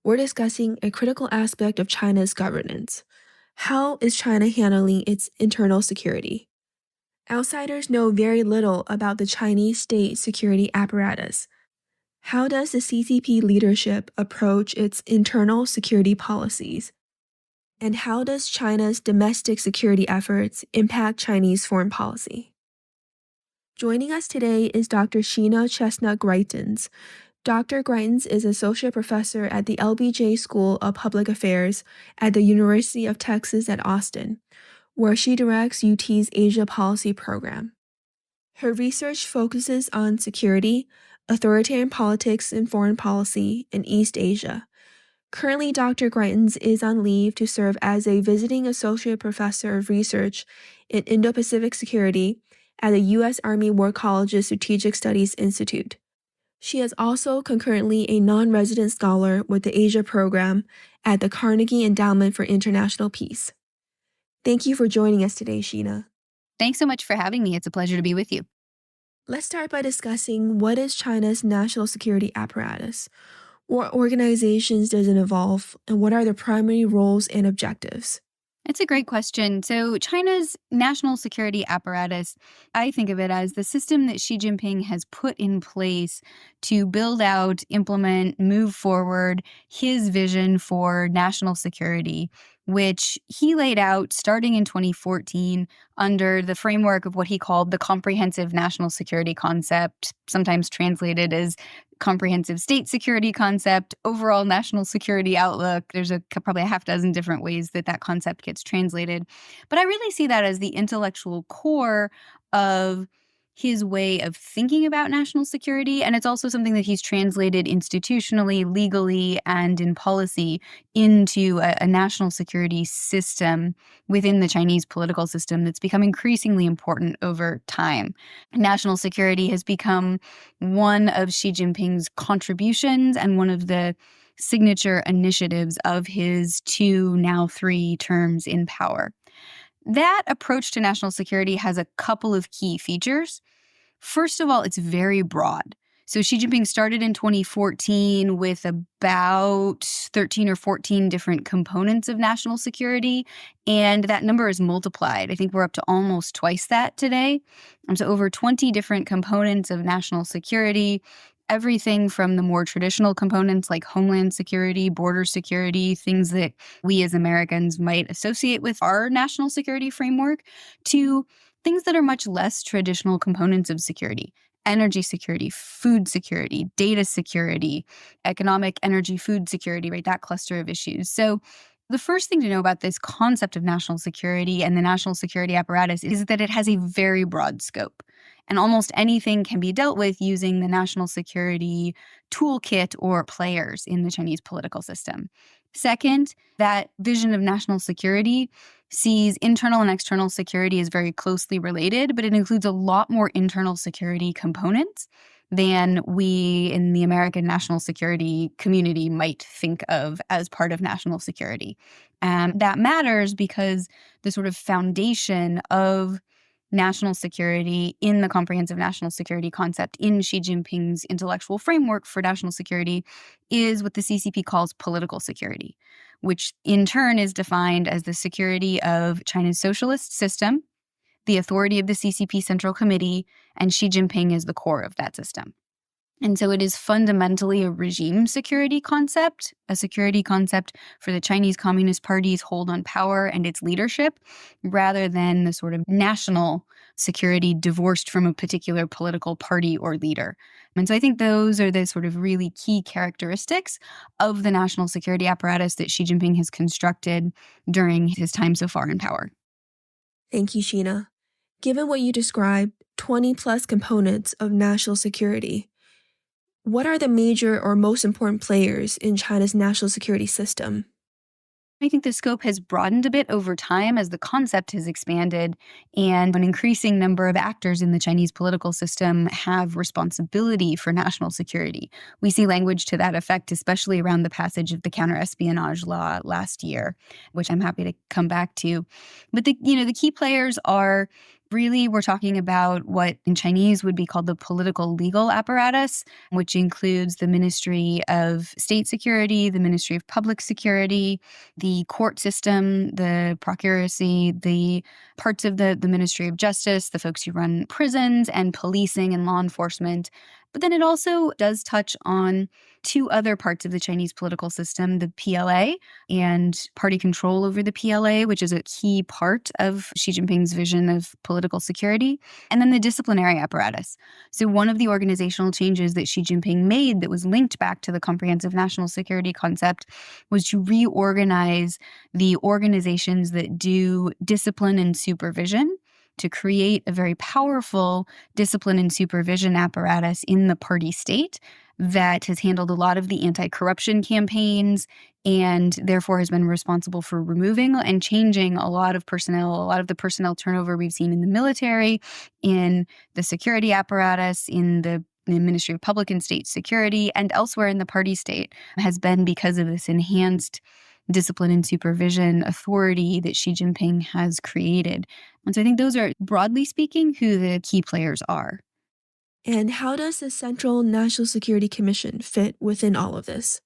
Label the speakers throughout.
Speaker 1: we're discussing a critical aspect of China's governance. How is China handling its internal security? Outsiders know very little about the Chinese state security apparatus. How does the CCP leadership approach its internal security policies? And how does China's domestic security efforts impact Chinese foreign policy? Joining us today is Dr. Sheena Chestnut-Greitens. Dr. Greitens is associate professor at the LBJ School of Public Affairs at the University of Texas at Austin, where she directs UT's Asia Policy Program. Her research focuses on security, authoritarian politics and foreign policy in East Asia. Currently, Dr. Greitens is on leave to serve as a visiting associate professor of research in Indo-Pacific security at the U.S. Army War College's Strategic Studies Institute. She is also concurrently a non-resident scholar with the Asia program at the Carnegie Endowment for International Peace. Thank you for joining us today, Sheena.
Speaker 2: Thanks so much for having me. It's a pleasure to be with you.
Speaker 1: Let's start by discussing what is China's national security apparatus. What organizations does it involve, and what are the primary roles and objectives?
Speaker 2: It's a great question. So China's national security apparatus, I think of it as the system that Xi Jinping has put in place to build out, implement, move forward his vision for national security, which he laid out starting in 2014 under the framework of what he called the comprehensive national security concept, sometimes translated as comprehensive state security concept, overall national security outlook. There's probably a half dozen different ways that concept gets translated. But I really see that as the intellectual core of his way of thinking about national security. And it's also something that he's translated institutionally, legally, and in policy into a national security system within the Chinese political system that's become increasingly important over time. National security has become one of Xi Jinping's contributions and one of the signature initiatives of his 2, now 3 terms in power. That approach to national security has a couple of key features. First of all, it's very broad. So Xi Jinping started in 2014 with about 13 or 14 different components of national security, and that number is multiplied. I think we're up to almost twice that today. So over 20 different components of national security, everything from the more traditional components like homeland security, border security, things that we as Americans might associate with our national security framework, to things that are much less traditional components of security: energy security, food security, data security, economic, energy, food security, right? That cluster of issues. So the first thing to know about this concept of national security and the national security apparatus is that it has a very broad scope. And almost anything can be dealt with using the national security toolkit or players in the Chinese political system. Second, that vision of national security sees internal and external security as very closely related, but it includes a lot more internal security components than we in the American national security community might think of as part of national security. That matters because the sort of foundation of national security in the comprehensive national security concept in Xi Jinping's intellectual framework for national security is what the CCP calls political security, which in turn is defined as the security of China's socialist system, the authority of the CCP Central Committee, and Xi Jinping is the core of that system. And so it is fundamentally a regime security concept, a security concept for the Chinese Communist Party's hold on power and its leadership, rather than the sort of national security divorced from a particular political party or leader. And so I think those are the sort of really key characteristics of the national security apparatus that Xi Jinping has constructed during his time so far in power.
Speaker 1: Thank you, Sheena. Given what you described, 20 plus components of national security, what are the major or most important players in China's national security system?
Speaker 2: I think the scope has broadened a bit over time as the concept has expanded, and an increasing number of actors in the Chinese political system have responsibility for national security. We see language to that effect, especially around the passage of the counter-espionage law last year, which I'm happy to come back to. But the key players are Really, we're talking about what in Chinese would be called the political legal apparatus, which includes the Ministry of State Security, the Ministry of Public Security, the court system, the procuracy, the parts of the Ministry of Justice, the folks who run prisons and policing and law enforcement. But then it also does touch on two other parts of the Chinese political system, the PLA and party control over the PLA, which is a key part of Xi Jinping's vision of political security, and then the disciplinary apparatus. So one of the organizational changes that Xi Jinping made that was linked back to the comprehensive national security concept was to reorganize the organizations that do discipline and supervision to create a very powerful discipline and supervision apparatus in the party state that has handled a lot of the anti-corruption campaigns and therefore has been responsible for removing and changing a lot of the personnel turnover we've seen in the military, in the security apparatus, in the Ministry of Public and State Security, and elsewhere in the party state has been because of this enhanced discipline and supervision authority that Xi Jinping has created. And so I think those are, broadly speaking, who the key players are.
Speaker 1: And how does the Central National Security Commission fit within all of this?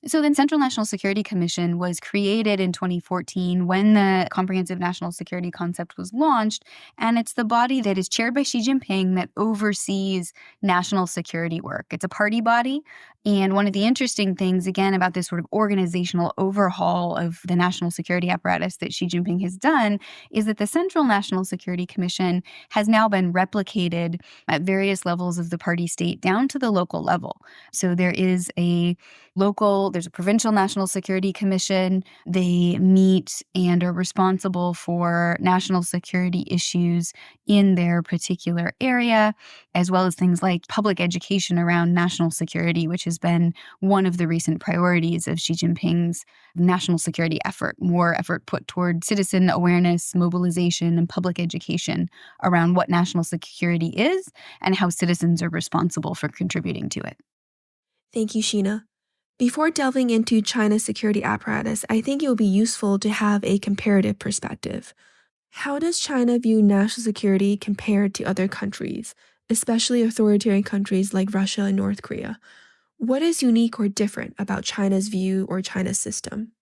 Speaker 2: So the Central National Security Commission was created in 2014 when the Comprehensive National Security concept was launched, and it's the body that is chaired by Xi Jinping that oversees national security work. It's a party body, and one of the interesting things, again, about this sort of organizational overhaul of the national security apparatus that Xi Jinping has done is that the Central National Security Commission has now been replicated at various levels of the party state down to the local level. So there's a provincial national security commission. They meet and are responsible for national security issues in their particular area, as well as things like public education around national security, which has been one of the recent priorities of Xi Jinping's national security effort, more effort put toward citizen awareness, mobilization, and public education around what national security is and how citizens are responsible for contributing to it.
Speaker 1: Thank you, Sheena. Before delving into China's security apparatus, I think it would be useful to have a comparative perspective. How does China view national security compared to other countries, especially authoritarian countries like Russia and North Korea? What is unique or different about China's view or China's system?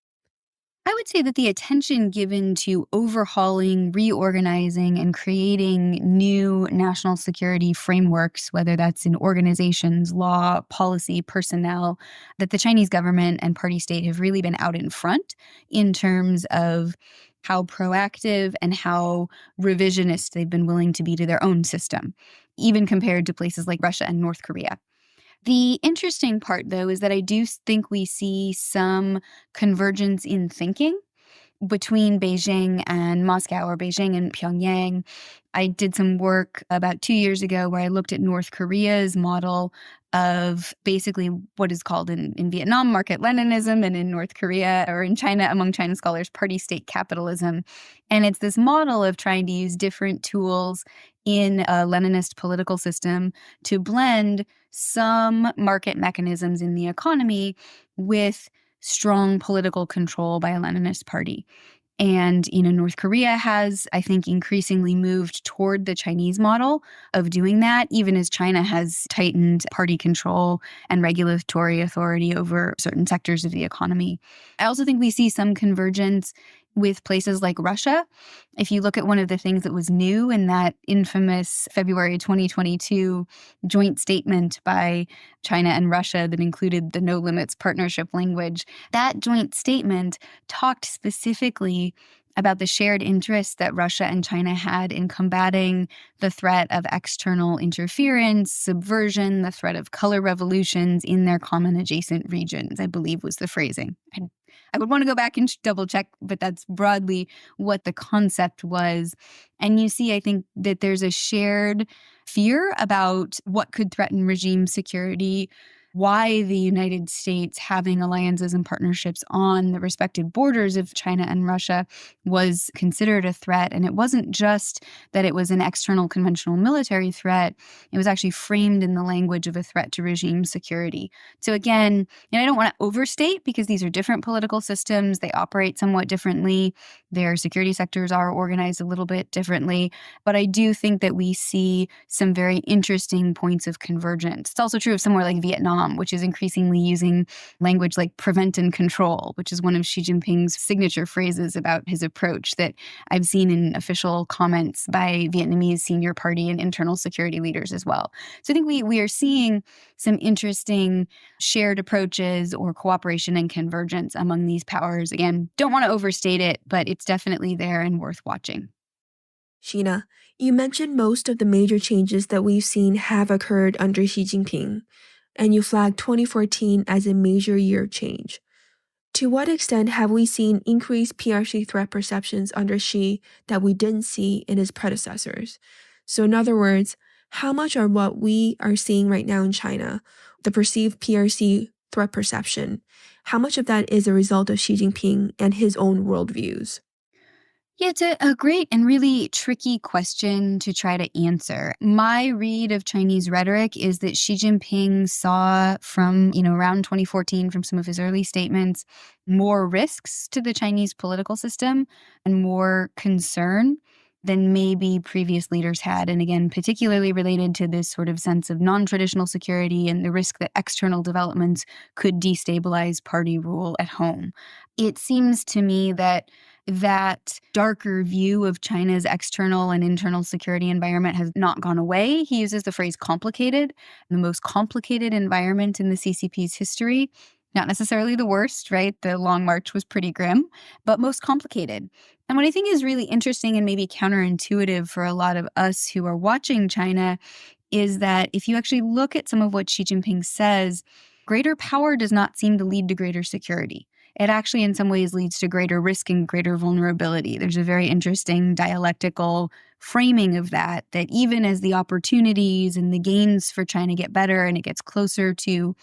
Speaker 2: I would say that the attention given to overhauling, reorganizing, and creating new national security frameworks, whether that's in organizations, law, policy, personnel, that the Chinese government and party state have really been out in front in terms of how proactive and how revisionist they've been willing to be to their own system, even compared to places like Russia and North Korea. The interesting part, though, is that I do think we see some convergence in thinking between Beijing and Moscow, or Beijing and Pyongyang. I did some work about 2 years ago where I looked at North Korea's model of basically what is called in Vietnam market Leninism, and in North Korea, or in China, among China scholars, party state capitalism. And it's this model of trying to use different tools in a Leninist political system to blend some market mechanisms in the economy with strong political control by a Leninist party. And, North Korea has, I think, increasingly moved toward the Chinese model of doing that, even as China has tightened party control and regulatory authority over certain sectors of the economy. I also think we see some convergence with places like Russia. If you look at one of the things that was new in that infamous February 2022 joint statement by China and Russia that included the no limits partnership language, that joint statement talked specifically about the shared interests that Russia and China had in combating the threat of external interference, subversion, the threat of color revolutions in their common adjacent regions, I believe was the phrasing. I would want to go back and double check, but that's broadly what the concept was. And you see, I think, that there's a shared fear about what could threaten regime security why the United States having alliances and partnerships on the respective borders of China and Russia was considered a threat. And it wasn't just that it was an external conventional military threat. It was actually framed in the language of a threat to regime security. So again, and I don't want to overstate because these are different political systems. They operate somewhat differently. Their security sectors are organized a little bit differently. But I do think that we see some very interesting points of convergence. It's also true of somewhere like Vietnam, which is increasingly using language like prevent and control, which is one of Xi Jinping's signature phrases about his approach that I've seen in official comments by Vietnamese senior party and internal security leaders as well. So I think we are seeing some interesting shared approaches or cooperation and convergence among these powers. Again, don't want to overstate it, but it's definitely there and worth watching.
Speaker 1: Sheena, you mentioned most of the major changes that we've seen have occurred under Xi Jinping, and you flagged 2014 as a major year of change. To what extent have we seen increased PRC threat perceptions under Xi that we didn't see in his predecessors? So in other words, how much of what we are seeing right now in China, the perceived PRC threat perception, how much of that is a result of Xi Jinping and his own worldviews?
Speaker 2: Yeah, it's a great and really tricky question to try to answer. My read of Chinese rhetoric is that Xi Jinping saw from, around 2014, from some of his early statements, more risks to the Chinese political system and more concern than maybe previous leaders had. And again, particularly related to this sort of sense of non-traditional security and the risk that external developments could destabilize party rule at home. It seems to me that darker view of China's external and internal security environment has not gone away. He uses the phrase complicated, the most complicated environment in the CCP's history. Not necessarily the worst, right? The Long March was pretty grim, but most complicated. And what I think is really interesting and maybe counterintuitive for a lot of us who are watching China is that if you actually look at some of what Xi Jinping says, greater power does not seem to lead to greater security. It actually in some ways leads to greater risk and greater vulnerability. There's a very interesting dialectical framing of that even as the opportunities and the gains for China get better and it gets closer to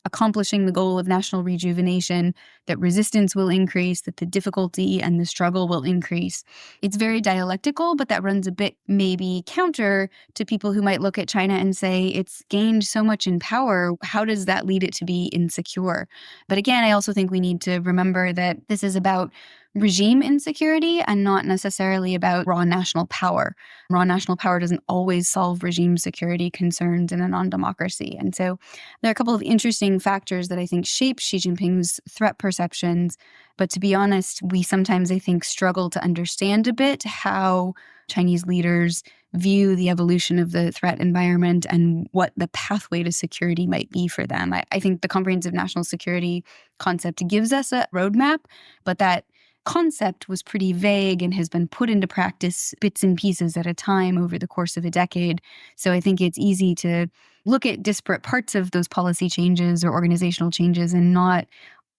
Speaker 2: accomplishing the goal of national rejuvenation, that resistance will increase, that the difficulty and the struggle will increase. It's very dialectical, but that runs a bit maybe counter to people who might look at China and say, it's gained so much in power. How does that lead it to be insecure? But again, I also think we need to remember that this is about regime insecurity and not necessarily about raw national power. Raw national power doesn't always solve regime security concerns in a non-democracy. And so there are a couple of interesting factors that I think shape Xi Jinping's threat perceptions. But to be honest, we sometimes, I think, struggle to understand a bit how Chinese leaders view the evolution of the threat environment and what the pathway to security might be for them. I think the comprehensive national security concept gives us a roadmap, but that concept was pretty vague and has been put into practice bits and pieces at a time over the course of a decade. So I think it's easy to look at disparate parts of those policy changes or organizational changes and not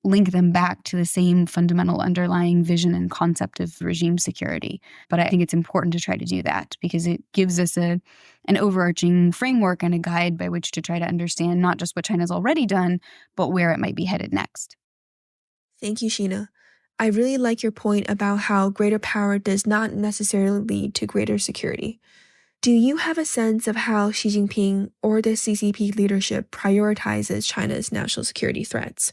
Speaker 2: link them back to the same fundamental underlying vision and concept of regime security. But I think it's important to try to do that because it gives us an overarching framework and a guide by which to try to understand not just what China's already done, but where it might be headed next.
Speaker 1: Thank you, Sheena. I really like your point about how greater power does not necessarily lead to greater security. Do you have a sense of how Xi Jinping or the CCP leadership prioritizes China's national security threats?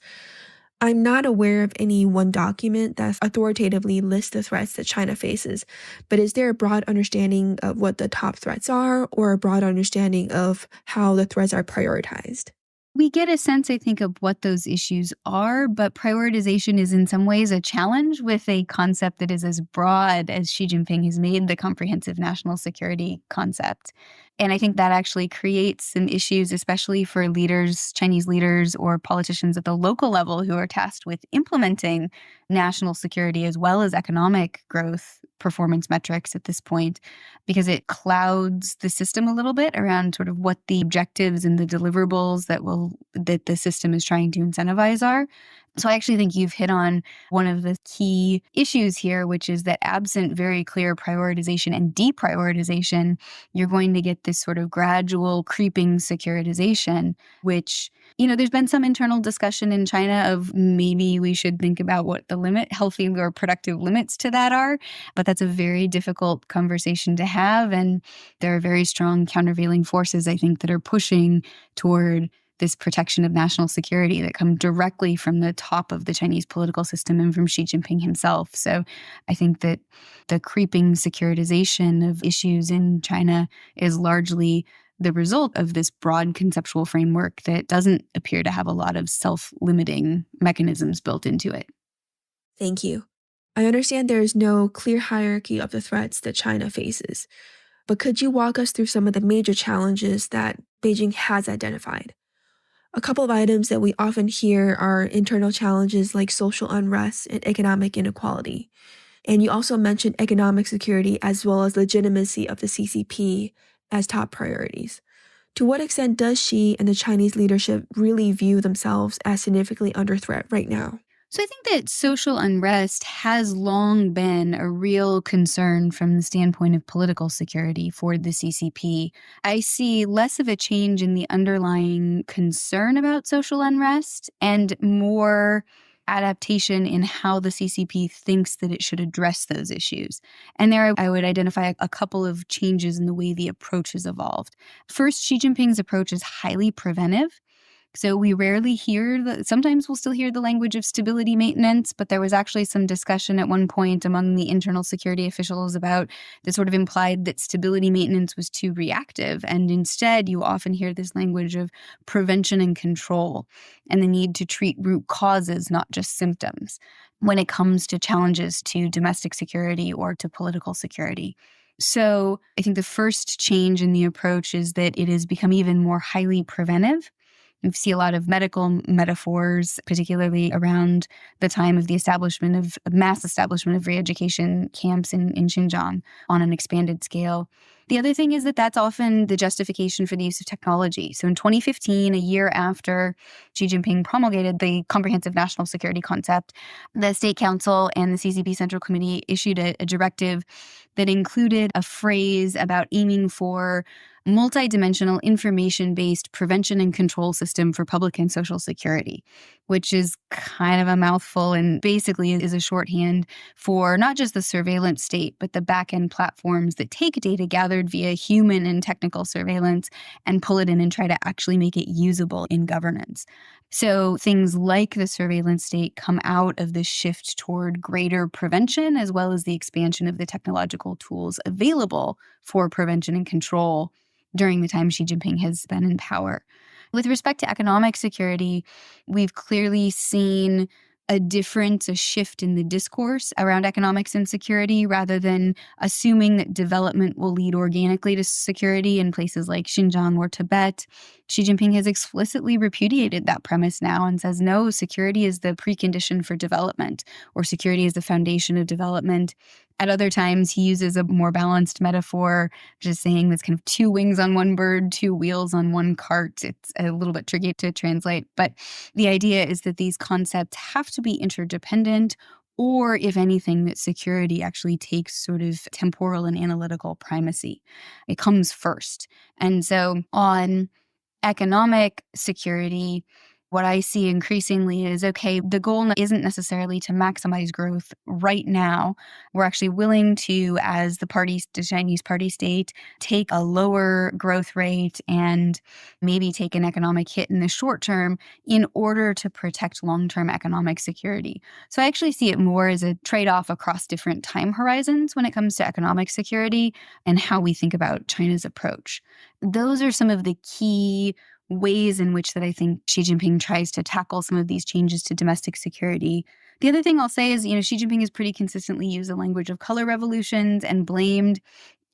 Speaker 1: I'm not aware of any one document that authoritatively lists the threats that China faces, but is there a broad understanding of what the top threats are or a broad understanding of how the threats are prioritized?
Speaker 2: We get a sense, I think, of what those issues are, but prioritization is in some ways a challenge with a concept that is as broad as Xi Jinping has made the comprehensive national security concept. And I think that actually creates some issues, especially for leaders, Chinese leaders or politicians at the local level who are tasked with implementing national security as well as economic growth performance metrics at this point, because it clouds the system a little bit around sort of what the objectives and the deliverables that the system is trying to incentivize are. So I actually think you've hit on one of the key issues here, which is that absent very clear prioritization and deprioritization, you're going to get this sort of gradual creeping securitization, which There's been some internal discussion in China of maybe we should think about what the healthy or productive limits to that are. But that's a very difficult conversation to have. And there are very strong countervailing forces, I think, that are pushing toward this protection of national security that come directly from the top of the Chinese political system and from Xi Jinping himself. So I think that the creeping securitization of issues in China is largely the result of this broad conceptual framework that doesn't appear to have a lot of self-limiting mechanisms built into it.
Speaker 1: Thank you. I understand there is no clear hierarchy of the threats that China faces, but could you walk us through some of the major challenges that Beijing has identified? A couple of items that we often hear are internal challenges like social unrest and economic inequality. And you also mentioned economic security as well as legitimacy of the CCP as top priorities. To what extent does Xi and the Chinese leadership really view themselves as significantly under threat right now?
Speaker 2: So I think that social unrest has long been a real concern from the standpoint of political security for the CCP. I see less of a change in the underlying concern about social unrest and more adaptation in how the CCP thinks that it should address those issues. And there I would identify a couple of changes in the way the approach has evolved. First, Xi Jinping's approach is highly preventive. So we rarely sometimes we'll still hear the language of stability maintenance, but there was actually some discussion at one point among the internal security officials about that sort of implied that stability maintenance was too reactive. And instead, you often hear this language of prevention and control and the need to treat root causes, not just symptoms, when it comes to challenges to domestic security or to political security. So I think the first change in the approach is that it has become even more highly preventive. We see a lot of medical metaphors, particularly around the time of the mass establishment of re-education camps in Xinjiang on an expanded scale. The other thing is that that's often the justification for the use of technology. So in 2015, a year after Xi Jinping promulgated the comprehensive national security concept, the State Council and the CCP Central Committee issued a directive that included a phrase about aiming for multidimensional information-based prevention and control system for public and social security, which is kind of a mouthful and basically is a shorthand for not just the surveillance state, but the back-end platforms that take data gathered via human and technical surveillance and pull it in and try to actually make it usable in governance. So things like the surveillance state come out of this shift toward greater prevention, as well as the expansion of the technological tools available for prevention and control during the time Xi Jinping has been in power. With respect to economic security, we've clearly seen a shift in the discourse around economics and security, rather than assuming that development will lead organically to security in places like Xinjiang or Tibet. Xi Jinping has explicitly repudiated that premise now and says, no, security is the precondition for development, or security is the foundation of development. At other times, he uses a more balanced metaphor, just saying that's kind of two wings on one bird, two wheels on one cart. It's a little bit tricky to translate, but the idea is that these concepts have to be interdependent, or if anything, that security actually takes sort of temporal and analytical primacy. It comes first. And so on economic security, what I see increasingly is, okay, the goal isn't necessarily to maximize growth right now. We're actually willing to, as the Chinese party state, take a lower growth rate and maybe take an economic hit in the short term in order to protect long-term economic security. So I actually see it more as a trade-off across different time horizons when it comes to economic security and how we think about China's approach. Those are some of the key ways in which that I think Xi Jinping tries to tackle some of these changes to domestic security. The other thing I'll say is, Xi Jinping has pretty consistently used the language of color revolutions and blamed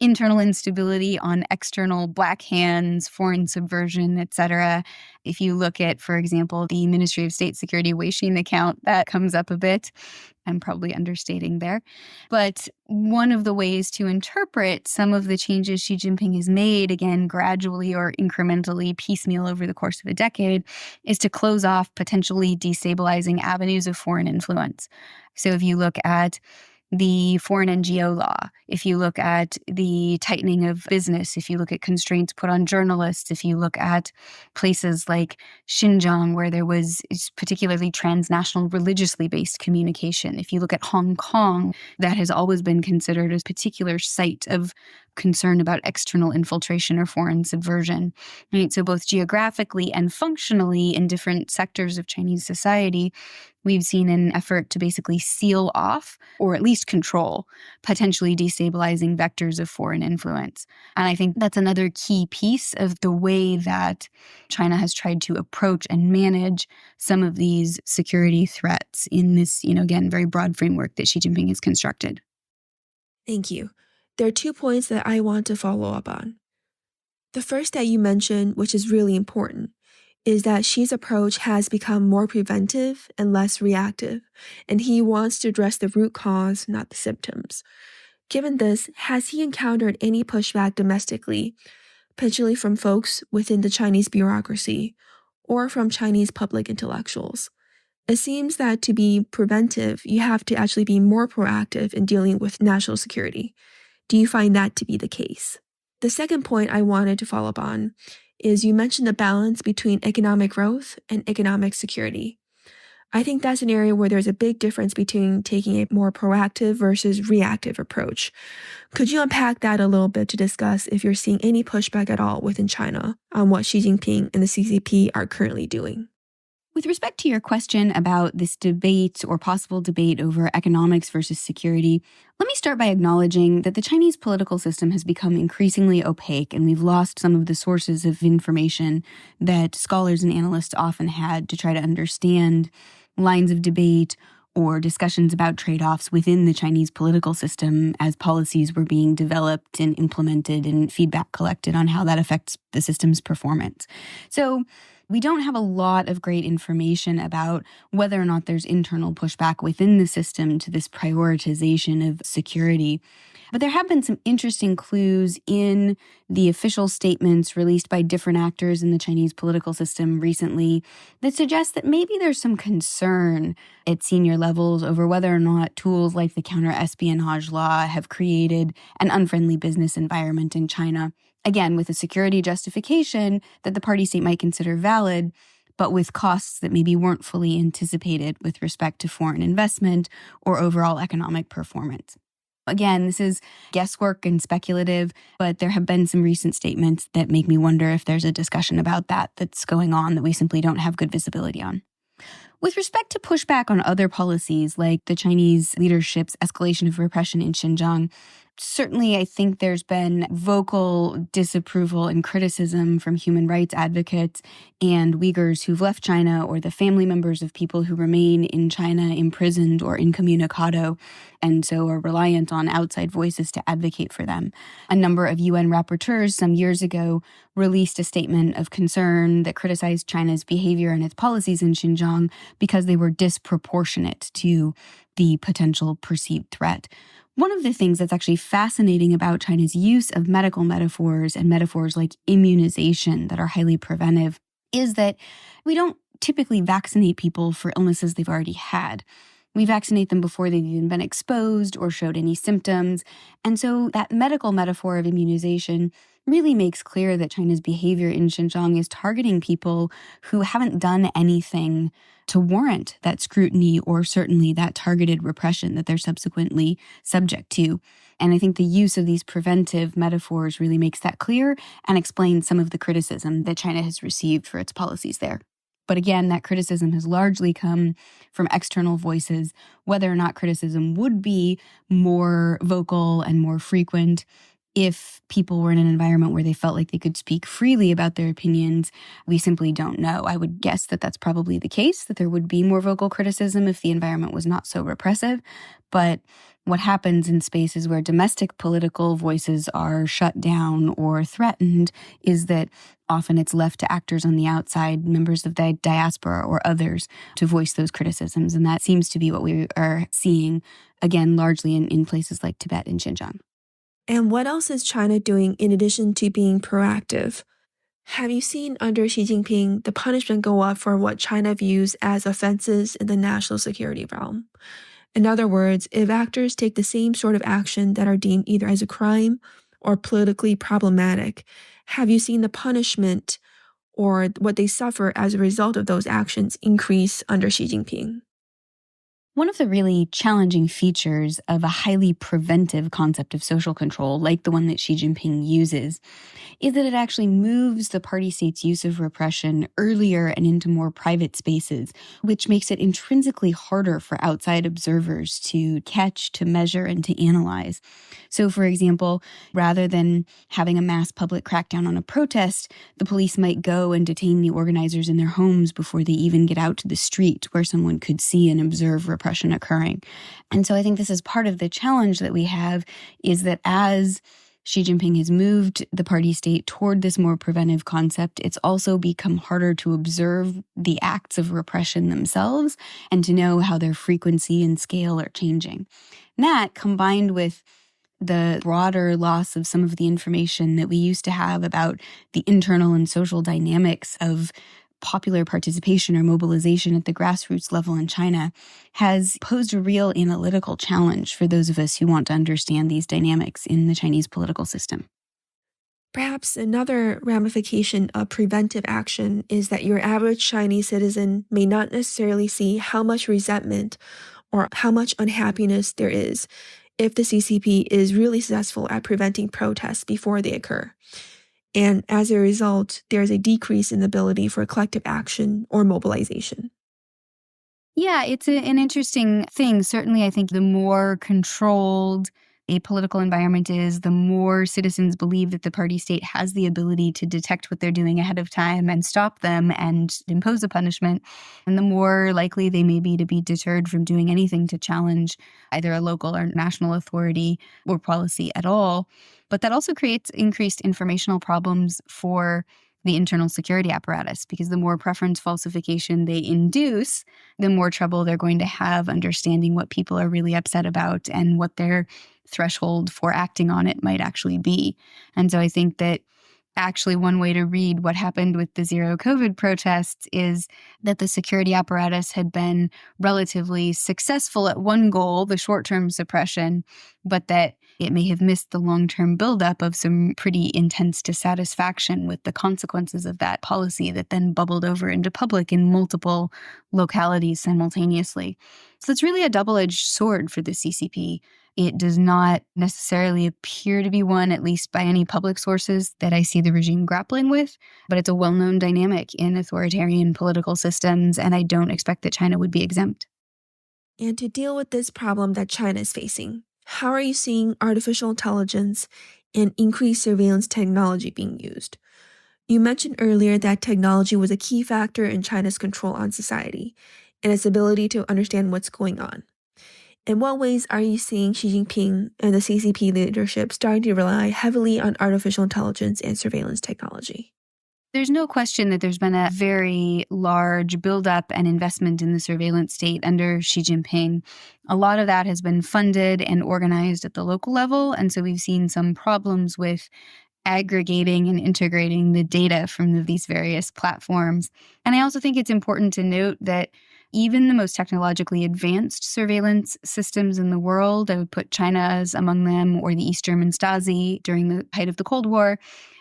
Speaker 2: internal instability on external black hands, foreign subversion, etc. If you look at, for example, the Ministry of State Security Weixin account, that comes up a bit. I'm probably understating there. But one of the ways to interpret some of the changes Xi Jinping has made, again, gradually or incrementally, piecemeal over the course of a decade, is to close off potentially destabilizing avenues of foreign influence. So if you look at the foreign NGO law, if you look at the tightening of business, if you look at constraints put on journalists, if you look at places like Xinjiang, where there was particularly transnational religiously based communication, if you look at Hong Kong, that has always been considered a particular site of concern about external infiltration or foreign subversion. Right? So both geographically and functionally in different sectors of Chinese society, we've seen an effort to basically seal off or at least control potentially destabilizing vectors of foreign influence. And I think that's another key piece of the way that China has tried to approach and manage some of these security threats in this, again, very broad framework that Xi Jinping has constructed.
Speaker 1: Thank you. There are 2 points that I want to follow up on. The first that you mentioned, which is really important, is that Xi's approach has become more preventive and less reactive, and he wants to address the root cause, not the symptoms. Given this, has he encountered any pushback domestically, potentially from folks within the Chinese bureaucracy or from Chinese public intellectuals? It seems that to be preventive, you have to actually be more proactive in dealing with national security. Do you find that to be the case? The second point I wanted to follow up on is you mentioned the balance between economic growth and economic security. I think that's an area where there's a big difference between taking a more proactive versus reactive approach. Could you unpack that a little bit to discuss if you're seeing any pushback at all within China on what Xi Jinping and the CCP are currently doing?
Speaker 2: With respect to your question about this debate or possible debate over economics versus security, let me start by acknowledging that the Chinese political system has become increasingly opaque, and we've lost some of the sources of information that scholars and analysts often had to try to understand lines of debate or discussions about trade-offs within the Chinese political system as policies were being developed and implemented and feedback collected on how that affects the system's performance. So we don't have a lot of great information about whether or not there's internal pushback within the system to this prioritization of security. But there have been some interesting clues in the official statements released by different actors in the Chinese political system recently that suggest that maybe there's some concern at senior levels over whether or not tools like the counter-espionage law have created an unfriendly business environment in China. Again, with a security justification that the party state might consider valid, but with costs that maybe weren't fully anticipated with respect to foreign investment or overall economic performance. Again, this is guesswork and speculative, but there have been some recent statements that make me wonder if there's a discussion about that that's going on that we simply don't have good visibility on. With respect to pushback on other policies like the Chinese leadership's escalation of repression in Xinjiang, certainly I think there's been vocal disapproval and criticism from human rights advocates and Uyghurs who've left China or the family members of people who remain in China imprisoned or incommunicado and so are reliant on outside voices to advocate for them. A number of UN rapporteurs some years ago released a statement of concern that criticized China's behavior and its policies in Xinjiang because they were disproportionate to the potential perceived threat. One of the things that's actually fascinating about China's use of medical metaphors and metaphors like immunization that are highly preventive is that we don't typically vaccinate people for illnesses they've already had. We vaccinate them before they've even been exposed or showed any symptoms. And so that medical metaphor of immunization really makes clear that China's behavior in Xinjiang is targeting people who haven't done anything to warrant that scrutiny or certainly that targeted repression that they're subsequently subject to. And I think the use of these preventive metaphors really makes that clear and explains some of the criticism that China has received for its policies there. But again, that criticism has largely come from external voices. Whether or not criticism would be more vocal and more frequent if people were in an environment where they felt like they could speak freely about their opinions, we simply don't know. I would guess that that's probably the case, that there would be more vocal criticism if the environment was not so repressive. But what happens in spaces where domestic political voices are shut down or threatened is that often it's left to actors on the outside, members of the diaspora or others, to voice those criticisms. And that seems to be what we are seeing, again, largely in places like Tibet and Xinjiang.
Speaker 1: And what else is China doing in addition to being proactive? Have you seen under Xi Jinping the punishment go up for what China views as offenses in the national security realm? In other words, if actors take the same sort of action that are deemed either as a crime or politically problematic, have you seen the punishment or what they suffer as a result of those actions increase under Xi Jinping?
Speaker 2: One of the really challenging features of a highly preventive concept of social control, like the one that Xi Jinping uses, is that it actually moves the party state's use of repression earlier and into more private spaces, which makes it intrinsically harder for outside observers to catch, to measure, and to analyze. So, for example, rather than having a mass public crackdown on a protest, the police might go and detain the organizers in their homes before they even get out to the street where someone could see and observe repression occurring. And so I think this is part of the challenge that we have, is that as Xi Jinping has moved the party state toward this more preventive concept, it's also become harder to observe the acts of repression themselves and to know how their frequency and scale are changing. And that, combined with the broader loss of some of the information that we used to have about the internal and social dynamics of popular participation or mobilization at the grassroots level in China, has posed a real analytical challenge for those of us who want to understand these dynamics in the Chinese political system.
Speaker 1: Perhaps another ramification of preventive action is that your average Chinese citizen may not necessarily see how much resentment or how much unhappiness there is if the CCP is really successful at preventing protests before they occur. And as a result, there's a decrease in the ability for collective action or mobilization.
Speaker 2: Yeah, it's an interesting thing. Certainly, I think the more controlled a political environment is, the more citizens believe that the party state has the ability to detect what they're doing ahead of time and stop them and impose a punishment, and the more likely they may be to be deterred from doing anything to challenge either a local or national authority or policy at all. But that also creates increased informational problems for the internal security apparatus, because the more preference falsification they induce, the more trouble they're going to have understanding what people are really upset about and what their threshold for acting on it might actually be. And so I think that actually one way to read what happened with the zero COVID protests is that the security apparatus had been relatively successful at one goal, the short-term suppression, but that it may have missed the long-term buildup of some pretty intense dissatisfaction with the consequences of that policy that then bubbled over into public in multiple localities simultaneously. So it's really a double-edged sword for the CCP. It does not necessarily appear to be one, at least by any public sources that I see the regime grappling with, but it's a well-known dynamic in authoritarian political systems, and I don't expect that China would be exempt.
Speaker 1: And to deal with this problem that China is facing, how are you seeing artificial intelligence and increased surveillance technology being used? You mentioned earlier that technology was a key factor in China's control on society and its ability to understand what's going on. In what ways are you seeing Xi Jinping and the CCP leadership starting to rely heavily on artificial intelligence and surveillance technology?
Speaker 2: There's no question that there's been a very large buildup and investment in the surveillance state under Xi Jinping. A lot of that has been funded and organized at the local level, and so we've seen some problems with aggregating and integrating the data from these various platforms. And I also think it's important to note that even the most technologically advanced surveillance systems in the world, I would put China's among them, or the East German Stasi during the height of the Cold War,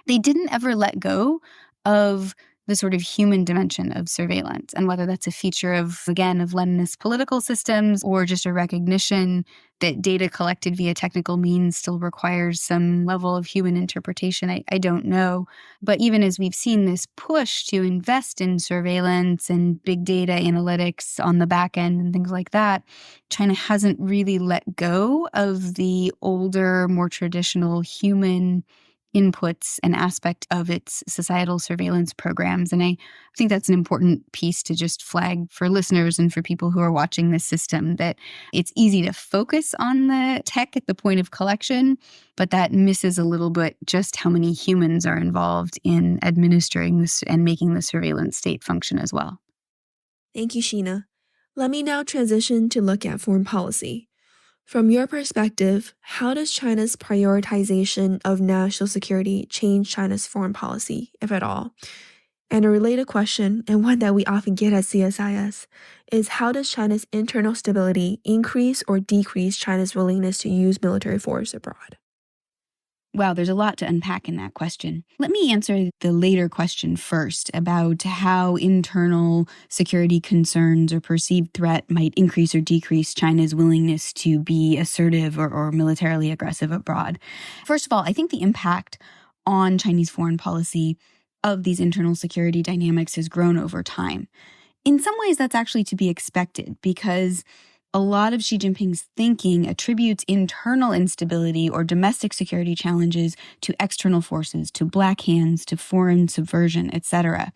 Speaker 2: they didn't ever let go of the sort of human dimension of surveillance, and whether that's a feature of, again, of Leninist political systems or just a recognition that data collected via technical means still requires some level of human interpretation, I don't know. But even as we've seen this push to invest in surveillance and big data analytics on the back end and things like that, China hasn't really let go of the older, more traditional human inputs and aspect of its societal surveillance programs. And I think that's an important piece to just flag for listeners and for people who are watching this system, that it's easy to focus on the tech at the point of collection, but that misses a little bit just how many humans are involved in administering this and making the surveillance state function as well.
Speaker 1: Thank you, Sheena. Let me now transition to look at foreign policy. From your perspective, how does China's prioritization of national security change China's foreign policy, if at all? And a related question, and one that we often get at CSIS, is how does China's internal stability increase or decrease China's willingness to use military force abroad?
Speaker 2: Wow, there's a lot to unpack in that question. Let me answer the later question first about how internal security concerns or perceived threat might increase or decrease China's willingness to be assertive or militarily aggressive abroad. First of all, I think the impact on Chinese foreign policy of these internal security dynamics has grown over time. In some ways, that's actually to be expected because a lot of Xi Jinping's thinking attributes internal instability or domestic security challenges to external forces, to black hands, to foreign subversion, etc.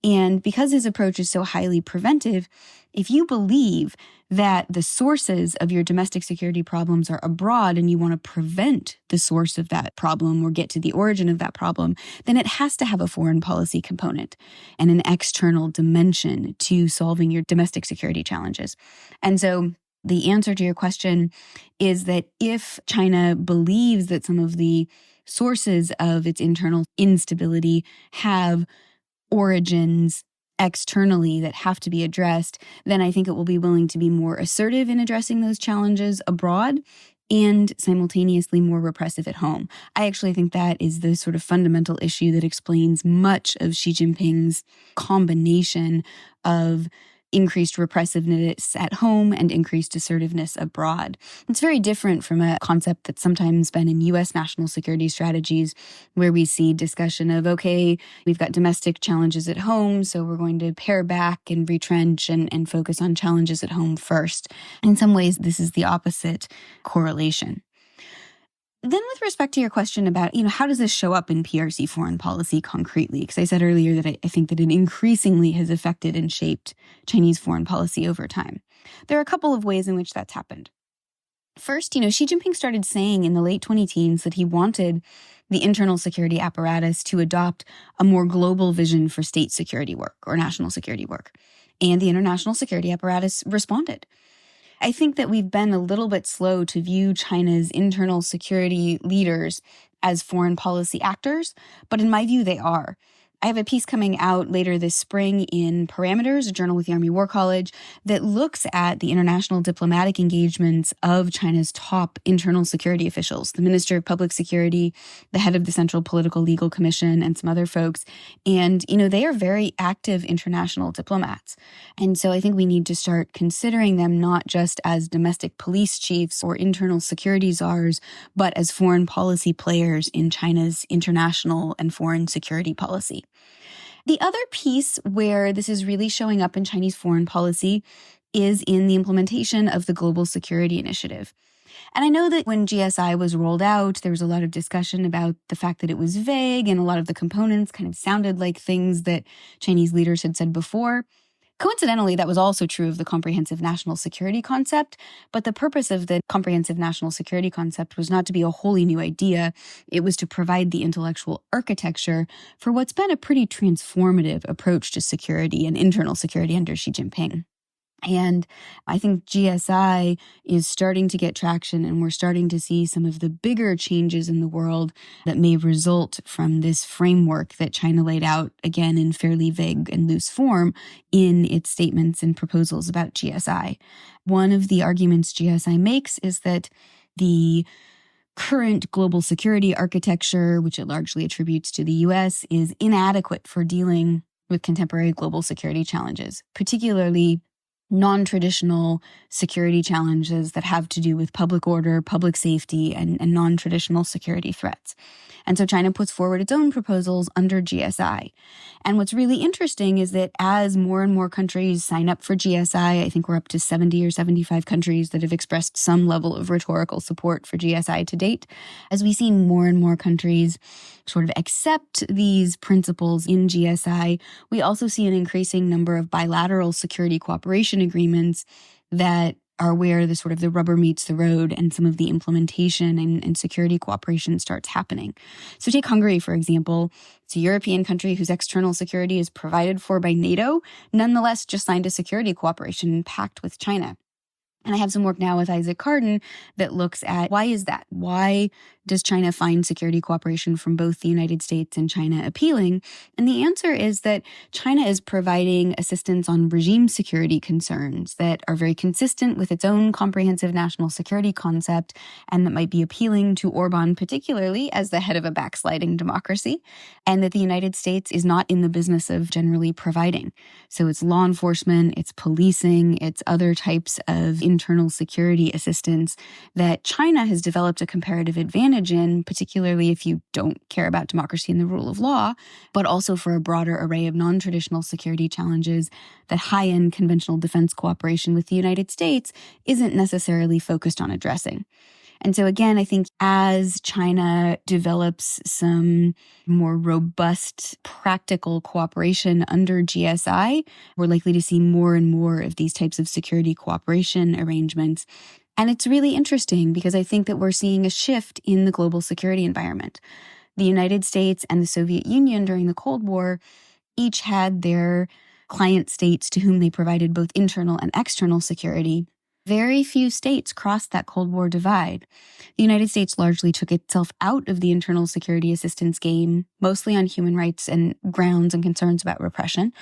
Speaker 2: And because his approach is so highly preventive, if you believe that the sources of your domestic security problems are abroad and you want to prevent the source of that problem or get to the origin of that problem, then it has to have a foreign policy component and an external dimension to solving your domestic security challenges. And so the answer to your question is that if China believes that some of the sources of its internal instability have origins externally that have to be addressed, then I think it will be willing to be more assertive in addressing those challenges abroad and simultaneously more repressive at home. I actually think that is the sort of fundamental issue that explains much of Xi Jinping's combination of increased repressiveness at home and increased assertiveness abroad. It's very different from a concept that's sometimes been in U.S. national security strategies, where we see discussion of, okay, we've got domestic challenges at home, so we're going to pare back and retrench and focus on challenges at home first. In some ways, this is the opposite correlation. Then with respect to your question about, how does this show up in PRC foreign policy concretely? Because I said earlier that I think that it increasingly has affected and shaped Chinese foreign policy over time. There are a couple of ways in which that's happened. First, Xi Jinping started saying in the late 2010s that he wanted the internal security apparatus to adopt a more global vision for state security work or national security work. And the international security apparatus responded. I think that we've been a little bit slow to view China's internal security leaders as foreign policy actors, but in my view, they are. I have a piece coming out later this spring in Parameters, a journal with the Army War College, that looks at the international diplomatic engagements of China's top internal security officials, the Minister of Public Security, the head of the Central Political Legal Commission, and some other folks. And, they are very active international diplomats. And so I think we need to start considering them not just as domestic police chiefs or internal security czars, but as foreign policy players in China's international and foreign security policy. The other piece where this is really showing up in Chinese foreign policy is in the implementation of the Global Security Initiative. And I know that when GSI was rolled out, there was a lot of discussion about the fact that it was vague and a lot of the components kind of sounded like things that Chinese leaders had said before. Coincidentally, that was also true of the comprehensive national security concept, but the purpose of the comprehensive national security concept was not to be a wholly new idea. It was to provide the intellectual architecture for what's been a pretty transformative approach to security and internal security under Xi Jinping. And I think GSI is starting to get traction, and we're starting to see some of the bigger changes in the world that may result from this framework that China laid out, again, in fairly vague and loose form in its statements and proposals about GSI. One of the arguments GSI makes is that the current global security architecture, which it largely attributes to the U.S., is inadequate for dealing with contemporary global security challenges, particularly non-traditional security challenges that have to do with public order, public safety, and non-traditional security threats. And so China puts forward its own proposals under GSI. And what's really interesting is that as more and more countries sign up for GSI, I think we're up to 70 or 75 countries that have expressed some level of rhetorical support for GSI to date. As we see more and more countries sort of accept these principles in GSI, we also see an increasing number of bilateral security cooperation agreements that are where the rubber meets the road and some of the implementation and security cooperation starts happening. So take Hungary, for example. It's a European country whose external security is provided for by NATO, nonetheless just signed a security cooperation pact with China. And I have some work now with Isaac Carden that looks at why is that? Why Does China find security cooperation from both the United States and China appealing? And the answer is that China is providing assistance on regime security concerns that are very consistent with its own comprehensive national security concept and that might be appealing to Orban particularly as the head of a backsliding democracy, and that the United States is not in the business of generally providing. So it's law enforcement, it's policing, it's other types of internal security assistance that China has developed a comparative advantage in, particularly if you don't care about democracy and the rule of law, but also for a broader array of non-traditional security challenges that high-end conventional defense cooperation with the United States isn't necessarily focused on addressing. And so again, I think as China develops some more robust practical cooperation under GSI, we're likely to see more and more of these types of security cooperation arrangements. And it's really interesting because I think that we're seeing a shift in the global security environment. The United States and the Soviet Union during the Cold War each had their client states to whom they provided both internal and external security. Very few states crossed that Cold War divide. The United States largely took itself out of the internal security assistance game, mostly on human rights and grounds and concerns about repression.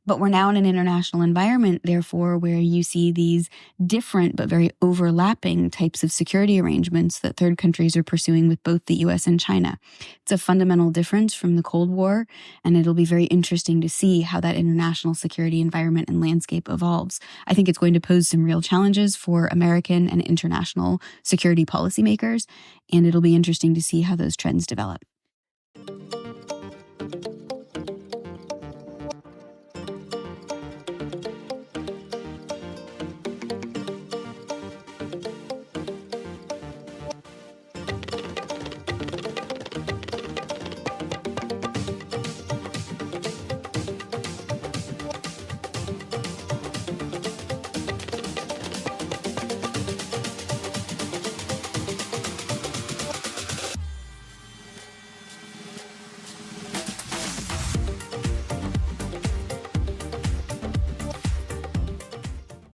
Speaker 2: But we're now in an international environment, therefore, where you see these different but very overlapping types of security arrangements that third countries are pursuing with both the US and China. It's a fundamental difference from the Cold War, and it'll be very interesting to see how that international security environment and landscape evolves. I think it's going to pose some real challenges for American and international security policymakers, and it'll be interesting to see how those trends develop.